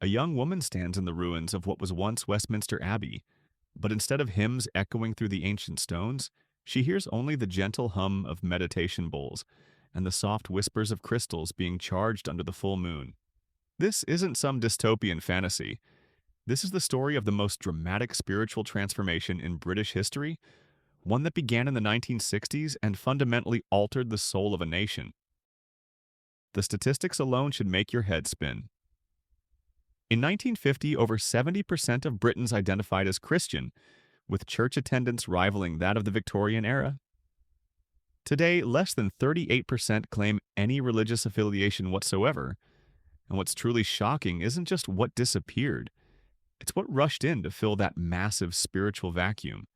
A young woman stands in the ruins of what was once Westminster Abbey, but instead of hymns echoing through the ancient stones, she hears only the gentle hum of meditation bowls and the soft whispers of crystals being charged under the full moon. This isn't some dystopian fantasy. This is the story of the most dramatic spiritual transformation in British history, one that began in the 1960s and fundamentally altered the soul of a nation. The statistics alone should make your head spin. In 1950, over 70% of Britons identified as Christian, with church attendance rivaling that of the Victorian era. Today, less than 38% claim any religious affiliation whatsoever, and what's truly shocking isn't just what disappeared, it's what rushed in to fill that massive spiritual vacuum.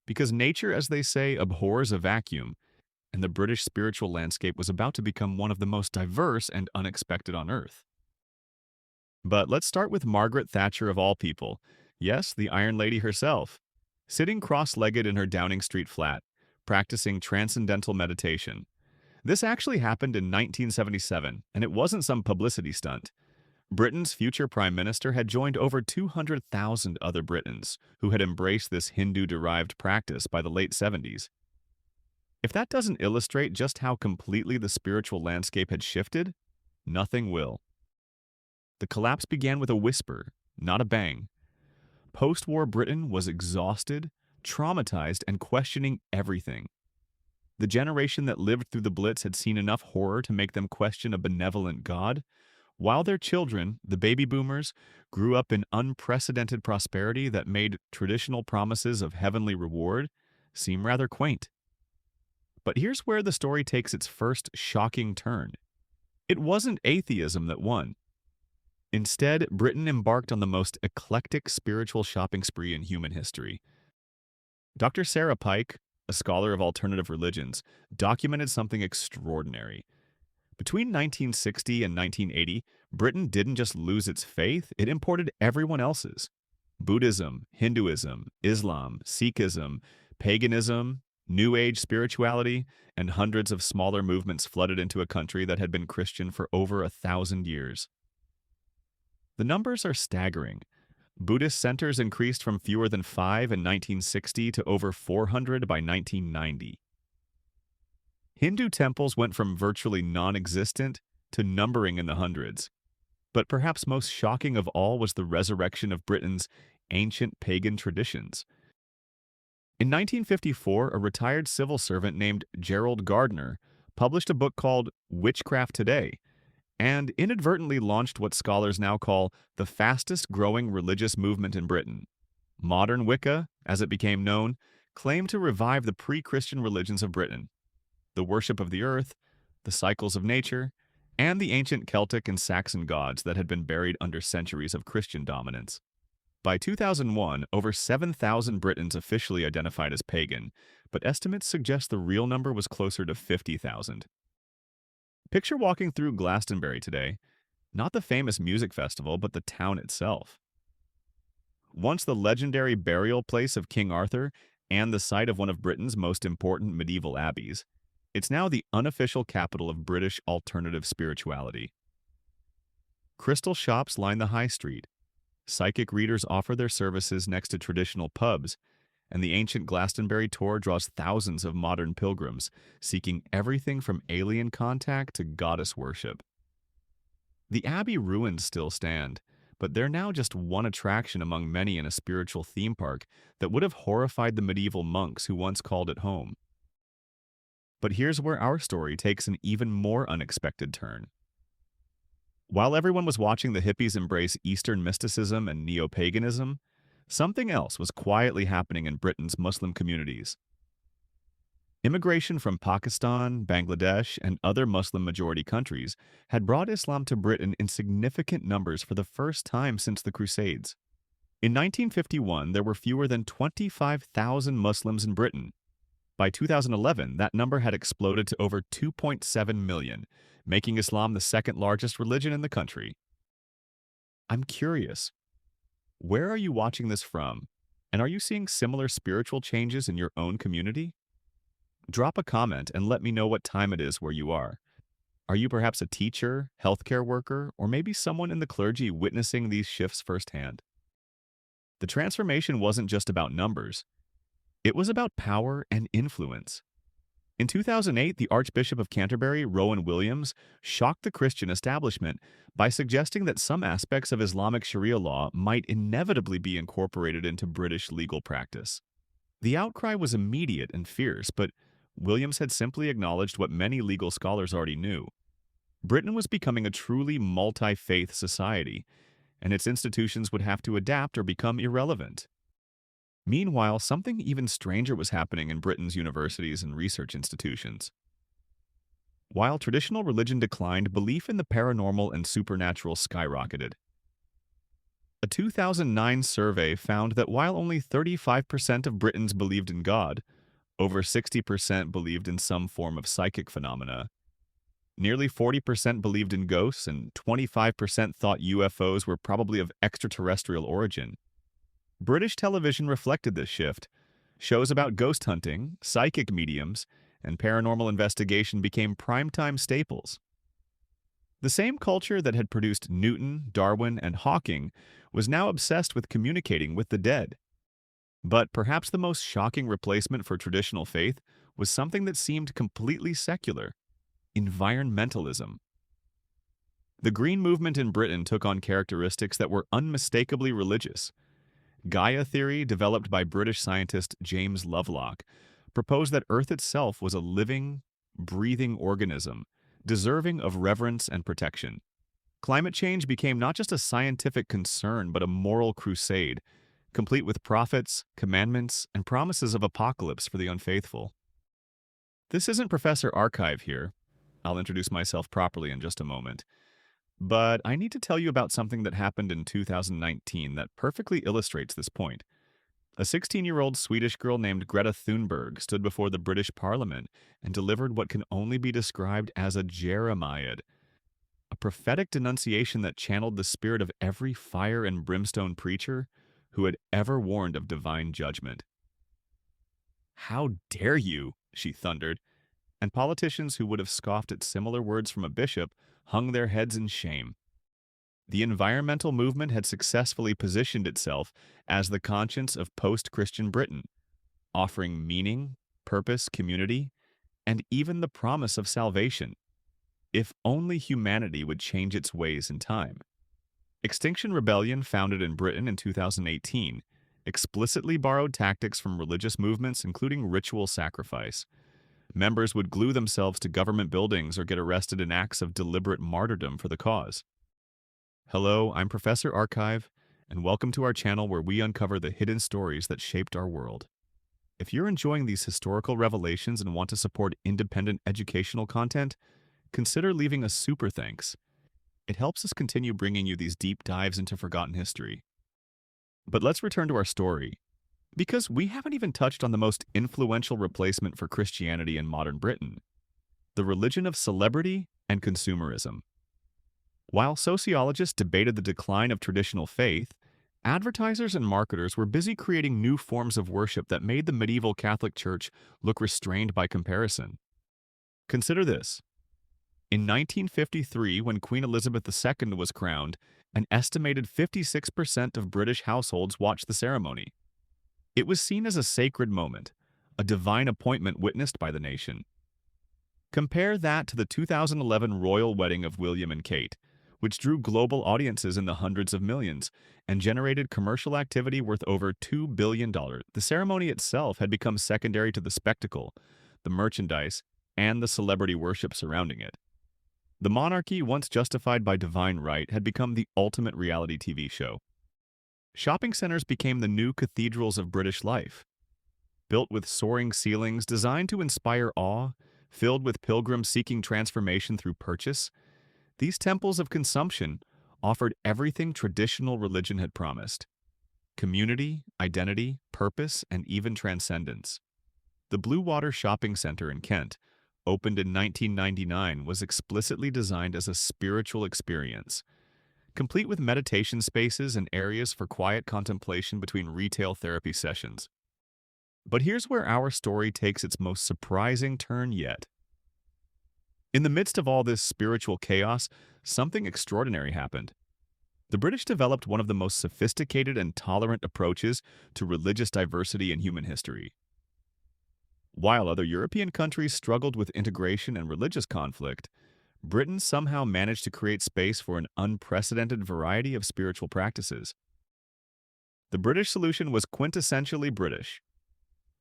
Because nature, as they say, abhors a vacuum, and the British spiritual landscape was about to become one of the most diverse and unexpected on Earth. But let's start with Margaret Thatcher of all people. Yes, the Iron Lady herself, sitting cross-legged in her Downing Street flat, practicing transcendental meditation. This actually happened in 1977, and it wasn't some publicity stunt. Britain's future prime minister had joined over 200,000 other Britons who had embraced this Hindu-derived practice by the late 70s. If that doesn't illustrate just how completely the spiritual landscape had shifted, nothing will. The collapse began with a whisper, not a bang. Post-war Britain was exhausted, traumatized, and questioning everything. The generation that lived through the Blitz had seen enough horror to make them question a benevolent God, while their children, the baby boomers, grew up in unprecedented prosperity that made traditional promises of heavenly reward seem rather quaint. But here's where the story takes its first shocking turn. It wasn't atheism that won. Instead, Britain embarked on the most eclectic spiritual shopping spree in human history. Dr. Sarah Pike, a scholar of alternative religions, documented something extraordinary. Between 1960 and 1980, Britain didn't just lose its faith, it imported everyone else's. Buddhism, Hinduism, Islam, Sikhism, paganism, New Age spirituality, and hundreds of smaller movements flooded into a country that had been Christian for over 1,000 years. The numbers are staggering. Buddhist centers increased from fewer than 5 in 1960 to over 400 by 1990. Hindu temples went from virtually non-existent to numbering in the hundreds. But perhaps most shocking of all was the resurrection of Britain's ancient pagan traditions. In 1954, a retired civil servant named Gerald Gardner published a book called Witchcraft Today, and inadvertently launched what scholars now call the fastest-growing religious movement in Britain. Modern Wicca, as it became known, claimed to revive the pre-Christian religions of Britain, the worship of the earth, the cycles of nature, and the ancient Celtic and Saxon gods that had been buried under centuries of Christian dominance. By 2001, over 7,000 Britons officially identified as pagan, but estimates suggest the real number was closer to 50,000. Picture walking through Glastonbury today, not the famous music festival, but the town itself. Once the legendary burial place of King Arthur and the site of one of Britain's most important medieval abbeys, it's now the unofficial capital of British alternative spirituality. Crystal shops line the high street. Psychic readers offer their services next to traditional pubs, and the ancient Glastonbury tour draws thousands of modern pilgrims seeking everything from alien contact to goddess worship. The abbey ruins still stand, but they're now just one attraction among many in a spiritual theme park that would have horrified the medieval monks who once called it home. But here's where our story takes an even more unexpected turn. While everyone was watching the hippies embrace Eastern mysticism and neo-paganism, something else was quietly happening in Britain's Muslim communities. Immigration from Pakistan, Bangladesh, and other Muslim-majority countries had brought Islam to Britain in significant numbers for the first time since the Crusades. In 1951, there were fewer than 25,000 Muslims in Britain. By 2011, that number had exploded to over 2.7 million, making Islam the second largest religion in the country. I'm curious, where are you watching this from? And are you seeing similar spiritual changes in your own community? Drop a comment and let me know what time it is where you are. Are you perhaps a teacher, healthcare worker, or maybe someone in the clergy witnessing these shifts firsthand? The transformation wasn't just about numbers, it was about power and influence. In 2008, the Archbishop of Canterbury, Rowan Williams, shocked the Christian establishment by suggesting that some aspects of Islamic Sharia law might inevitably be incorporated into British legal practice. The outcry was immediate and fierce, but Williams had simply acknowledged what many legal scholars already knew. Britain was becoming a truly multi-faith society, and its institutions would have to adapt or become irrelevant. Meanwhile, something even stranger was happening in Britain's universities and research institutions. While traditional religion declined, belief in the paranormal and supernatural skyrocketed. A 2009 survey found that while only 35% of Britons believed in God, over 60% believed in some form of psychic phenomena. Nearly 40% believed in ghosts, and 25% thought UFOs were probably of extraterrestrial origin. British television reflected this shift. Shows about ghost hunting, psychic mediums, and paranormal investigation became primetime staples. The same culture that had produced Newton, Darwin, and Hawking was now obsessed with communicating with the dead. But perhaps the most shocking replacement for traditional faith was something that seemed completely secular: environmentalism. The Green Movement in Britain took on characteristics that were unmistakably religious. Gaia theory, developed by British scientist James Lovelock, proposed that Earth itself was a living, breathing organism, deserving of reverence and protection. Climate change became not just a scientific concern, but a moral crusade, complete with prophets, commandments, and promises of apocalypse for the unfaithful. This isn't Professor Archive here. I'll introduce myself properly in just a moment. But I need to tell you about something that happened in 2019 that perfectly illustrates this point. A 16-year-old Swedish girl named Greta Thunberg stood before the British Parliament and delivered what can only be described as a Jeremiad, a prophetic denunciation that channeled the spirit of every fire and brimstone preacher who had ever warned of divine judgment. "How dare you?" she thundered, and politicians who would have scoffed at similar words from a bishop hung their heads in shame. The environmental movement had successfully positioned itself as the conscience of post-Christian Britain, offering meaning, purpose, community, and even the promise of salvation, if only humanity would change its ways in time. Extinction Rebellion, founded in Britain in 2018, explicitly borrowed tactics from religious movements, including ritual sacrifice. Members would glue themselves to government buildings or get arrested in acts of deliberate martyrdom for the cause. Hello, I'm Professor Archive, and welcome to our channel where we uncover the hidden stories that shaped our world. If you're enjoying these historical revelations and want to support independent educational content, consider leaving a super thanks. It helps us continue bringing you these deep dives into forgotten history. But let's return to our story, because we haven't even touched on the most influential replacement for Christianity in modern Britain: the religion of celebrity and consumerism. While sociologists debated the decline of traditional faith, advertisers and marketers were busy creating new forms of worship that made the medieval Catholic Church look restrained by comparison. Consider this. In 1953, when Queen Elizabeth II was crowned, an estimated 56% of British households watched the ceremony. It was seen as a sacred moment, a divine appointment witnessed by the nation. Compare that to the 2011 royal wedding of William and Kate, which drew global audiences in the hundreds of millions and generated commercial activity worth over $2 billion. The ceremony itself had become secondary to the spectacle, the merchandise, and the celebrity worship surrounding it. The monarchy, once justified by divine right, had become the ultimate reality TV show. Shopping centers became the new cathedrals of British life. Built with soaring ceilings, designed to inspire awe, filled with pilgrims seeking transformation through purchase, these temples of consumption offered everything traditional religion had promised: community, identity, purpose, and even transcendence. The Blue Water Shopping Centre in Kent, opened in 1999, was explicitly designed as a spiritual experience, complete with meditation spaces and areas for quiet contemplation between retail therapy sessions. But here's where our story takes its most surprising turn yet. In the midst of all this spiritual chaos, something extraordinary happened. The British developed one of the most sophisticated and tolerant approaches to religious diversity in human history. While other European countries struggled with integration and religious conflict, Britain somehow managed to create space for an unprecedented variety of spiritual practices. The British solution was quintessentially British.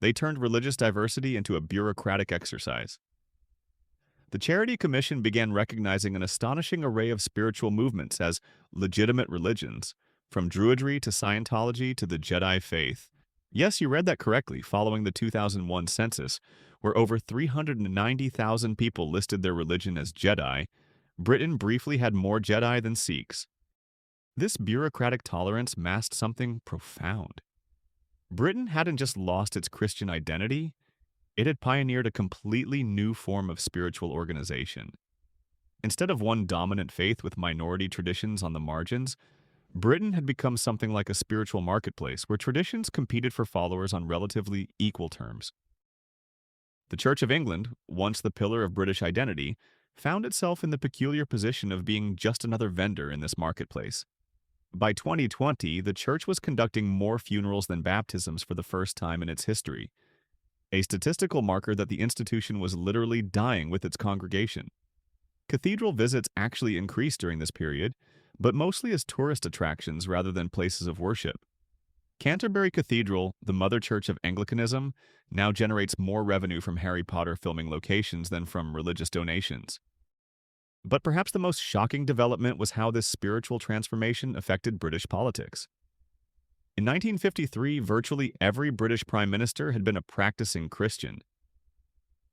They turned religious diversity into a bureaucratic exercise. The Charity Commission began recognizing an astonishing array of spiritual movements as legitimate religions, from Druidry to Scientology to the Jedi faith. Yes, you read that correctly, following the 2001 census, where over 390,000 people listed their religion as Jedi. Britain briefly had more Jedi than Sikhs. This bureaucratic tolerance masked something profound. Britain hadn't just lost its Christian identity, it had pioneered a completely new form of spiritual organization. Instead of one dominant faith with minority traditions on the margins, Britain had become something like a spiritual marketplace where traditions competed for followers on relatively equal terms. The Church of England, once the pillar of British identity, found itself in the peculiar position of being just another vendor in this marketplace. By 2020, the church was conducting more funerals than baptisms for the first time in its history, a statistical marker that the institution was literally dying with its congregation. Cathedral visits actually increased during this period, but mostly as tourist attractions rather than places of worship. Canterbury Cathedral, the mother church of Anglicanism, now generates more revenue from Harry Potter filming locations than from religious donations. But perhaps the most shocking development was how this spiritual transformation affected British politics. In 1953, virtually every British Prime Minister had been a practicing Christian.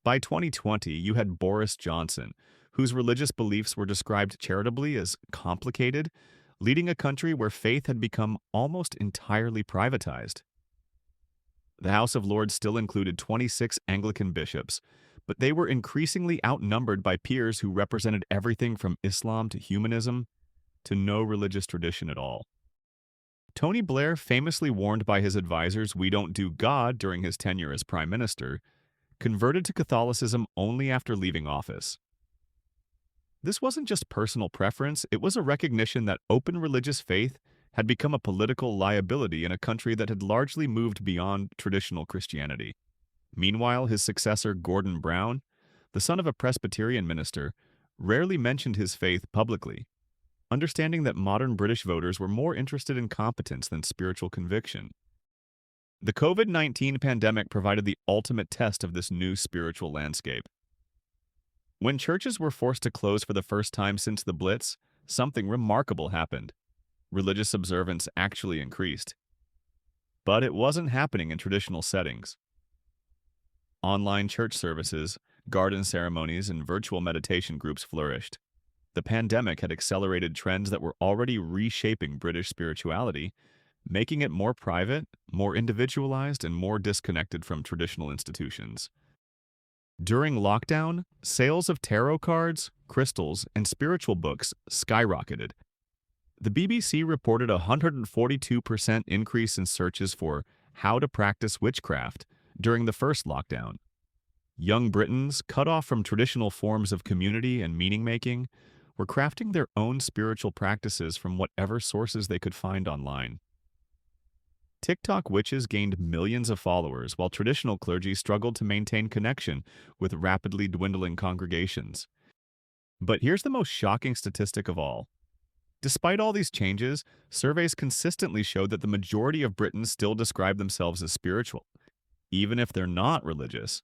By 2020, you had Boris Johnson, whose religious beliefs were described charitably as complicated, leading a country where faith had become almost entirely privatized. The House of Lords still included 26 Anglican bishops, but they were increasingly outnumbered by peers who represented everything from Islam to humanism to no religious tradition at all. Tony Blair, famously warned by his advisors we don't do God during his tenure as Prime Minister, converted to Catholicism only after leaving office. This wasn't just personal preference, it was a recognition that open religious faith had become a political liability in a country that had largely moved beyond traditional Christianity. Meanwhile, his successor, Gordon Brown, the son of a Presbyterian minister, rarely mentioned his faith publicly, understanding that modern British voters were more interested in competence than spiritual conviction. The COVID-19 pandemic provided the ultimate test of this new spiritual landscape. When churches were forced to close for the first time since the Blitz, something remarkable happened. Religious observance actually increased. But it wasn't happening in traditional settings. Online church services, garden ceremonies, and virtual meditation groups flourished. The pandemic had accelerated trends that were already reshaping British spirituality, making it more private, more individualized, and more disconnected from traditional institutions. During lockdown, sales of tarot cards, crystals, and spiritual books skyrocketed. The BBC reported a 142% increase in searches for how to practice witchcraft during the first lockdown. Young Britons, cut off from traditional forms of community and meaning-making, were crafting their own spiritual practices from whatever sources they could find online. TikTok witches gained millions of followers, while traditional clergy struggled to maintain connection with rapidly dwindling congregations. But here's the most shocking statistic of all. Despite all these changes, surveys consistently showed that the majority of Britons still describe themselves as spiritual, even if they're not religious.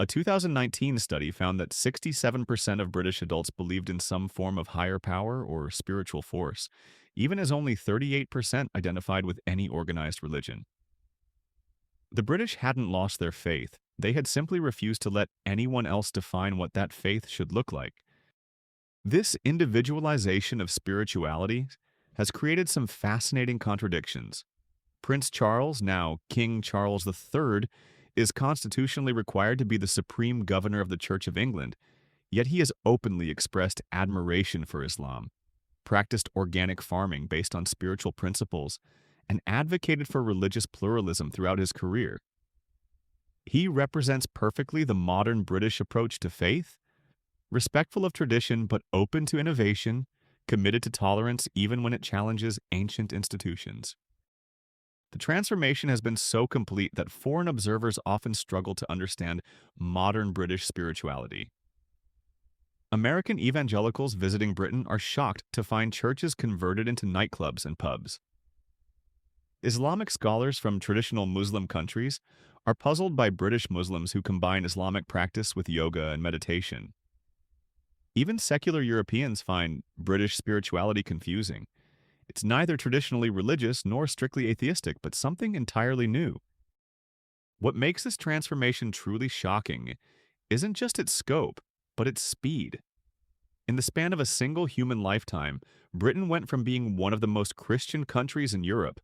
A 2019 study found that 67% of British adults believed in some form of higher power or spiritual force, even as only 38% identified with any organized religion. The British hadn't lost their faith, they had simply refused to let anyone else define what that faith should look like. This individualization of spirituality has created some fascinating contradictions. Prince Charles, now King Charles III, is constitutionally required to be the supreme governor of the Church of England, yet he has openly expressed admiration for Islam, practiced organic farming based on spiritual principles, and advocated for religious pluralism throughout his career. He represents perfectly the modern British approach to faith, respectful of tradition but open to innovation, committed to tolerance even when it challenges ancient institutions. The transformation has been so complete that foreign observers often struggle to understand modern British spirituality. American evangelicals visiting Britain are shocked to find churches converted into nightclubs and pubs. Islamic scholars from traditional Muslim countries are puzzled by British Muslims who combine Islamic practice with yoga and meditation. Even secular Europeans find British spirituality confusing. It's neither traditionally religious nor strictly atheistic, but something entirely new. What makes this transformation truly shocking isn't just its scope, but its speed. In the span of a single human lifetime, Britain went from being one of the most Christian countries in Europe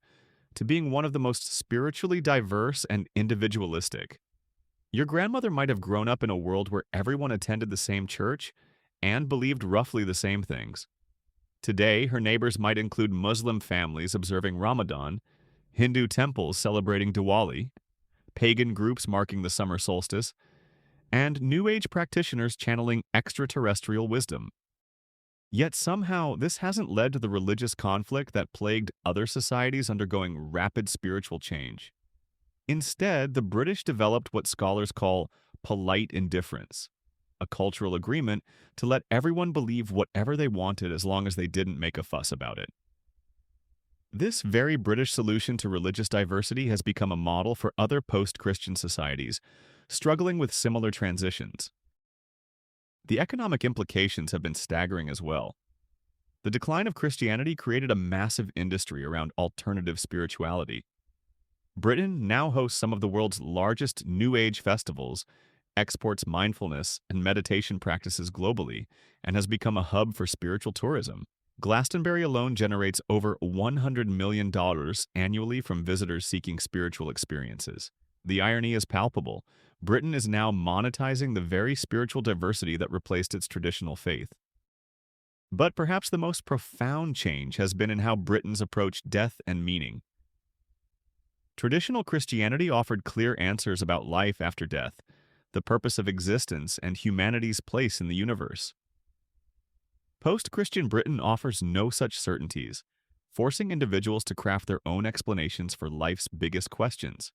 to being one of the most spiritually diverse and individualistic. Your grandmother might have grown up in a world where everyone attended the same church and believed roughly the same things. Today, her neighbors might include Muslim families observing Ramadan, Hindu temples celebrating Diwali, pagan groups marking the summer solstice, and New Age practitioners channeling extraterrestrial wisdom. Yet somehow, this hasn't led to the religious conflict that plagued other societies undergoing rapid spiritual change. Instead, the British developed what scholars call polite indifference, a cultural agreement to let everyone believe whatever they wanted as long as they didn't make a fuss about it. This very British solution to religious diversity has become a model for other post-Christian societies, struggling with similar transitions. The economic implications have been staggering as well. The decline of Christianity created a massive industry around alternative spirituality. Britain now hosts some of the world's largest New Age festivals, exports mindfulness and meditation practices globally, and has become a hub for spiritual tourism. Glastonbury alone generates over $100 million annually from visitors seeking spiritual experiences. The irony is palpable. Britain is now monetizing the very spiritual diversity that replaced its traditional faith. But perhaps the most profound change has been in how Britons approach death and meaning. Traditional Christianity offered clear answers about life after death, the purpose of existence, and humanity's place in the universe. Post-Christian Britain offers no such certainties, forcing individuals to craft their own explanations for life's biggest questions.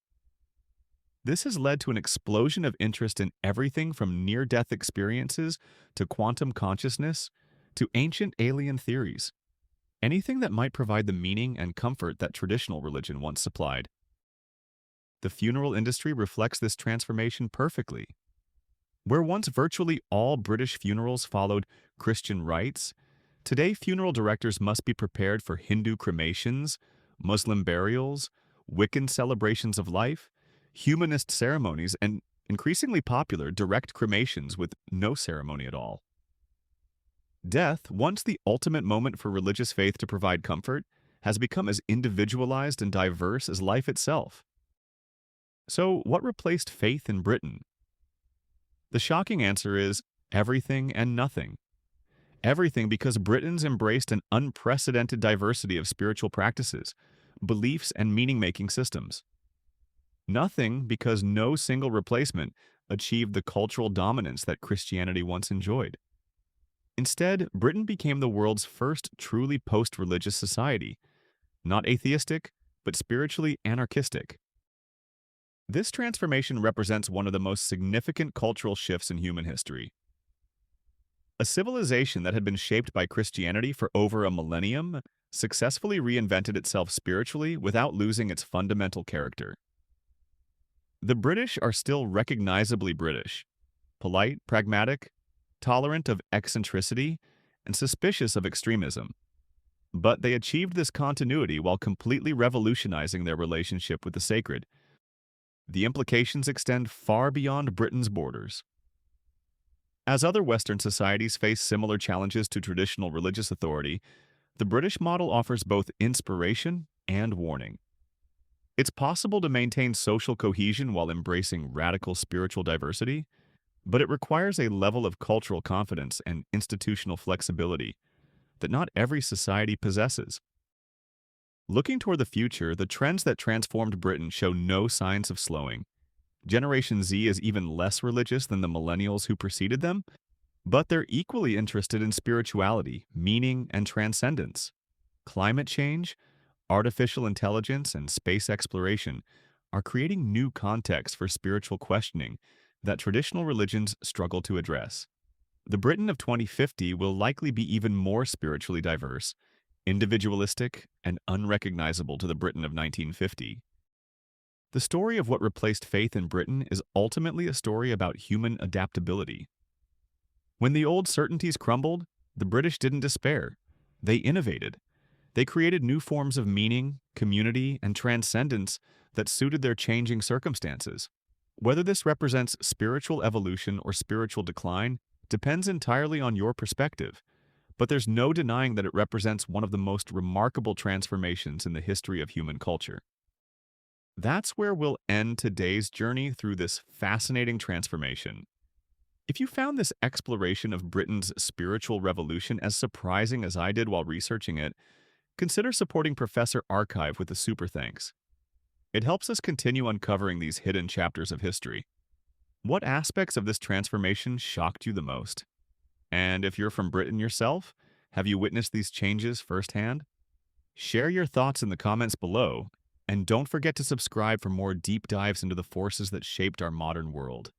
This has led to an explosion of interest in everything from near-death experiences to quantum consciousness to ancient alien theories. Anything that might provide the meaning and comfort that traditional religion once supplied. The funeral industry reflects this transformation perfectly. Where once virtually all British funerals followed Christian rites, today funeral directors must be prepared for Hindu cremations, Muslim burials, Wiccan celebrations of life, humanist ceremonies, and increasingly popular direct cremations with no ceremony at all. Death, once the ultimate moment for religious faith to provide comfort, has become as individualized and diverse as life itself. So, what replaced faith in Britain? The shocking answer is everything and nothing. Everything because Britons embraced an unprecedented diversity of spiritual practices, beliefs, and meaning-making systems. Nothing because no single replacement achieved the cultural dominance that Christianity once enjoyed. Instead, Britain became the world's first truly post-religious society, not atheistic, but spiritually anarchistic. This transformation represents one of the most significant cultural shifts in human history. A civilization that had been shaped by Christianity for over a millennium successfully reinvented itself spiritually without losing its fundamental character. The British are still recognizably British, polite, pragmatic, tolerant of eccentricity, and suspicious of extremism. But they achieved this continuity while completely revolutionizing their relationship with the sacred. The implications extend far beyond Britain's borders. As other Western societies face similar challenges to traditional religious authority, the British model offers both inspiration and warning. It's possible to maintain social cohesion while embracing radical spiritual diversity, but it requires a level of cultural confidence and institutional flexibility that not every society possesses. Looking toward the future, the trends that transformed Britain show no signs of slowing. Generation Z is even less religious than the millennials who preceded them, But they're equally interested in spirituality, meaning, and transcendence. Climate change, artificial intelligence, and space exploration are creating new contexts for spiritual questioning that traditional religions struggle to address. The Britain of 2050 will likely be even more spiritually diverse, individualistic, and unrecognizable to the Britain of 1950. The story of what replaced faith in Britain is ultimately a story about human adaptability. When the old certainties crumbled, the British didn't despair. They innovated. They created new forms of meaning, community, and transcendence that suited their changing circumstances. Whether this represents spiritual evolution or spiritual decline depends entirely on your perspective, but there's no denying that it represents one of the most remarkable transformations in the history of human culture. That's where we'll end today's journey through this fascinating transformation. If you found this exploration of Britain's spiritual revolution as surprising as I did while researching it, consider supporting Professor Archive with a super thanks. It helps us continue uncovering these hidden chapters of history. What aspects of this transformation shocked you the most? And if you're from Britain yourself, have you witnessed these changes firsthand? Share your thoughts in the comments below, and don't forget to subscribe for more deep dives into the forces that shaped our modern world.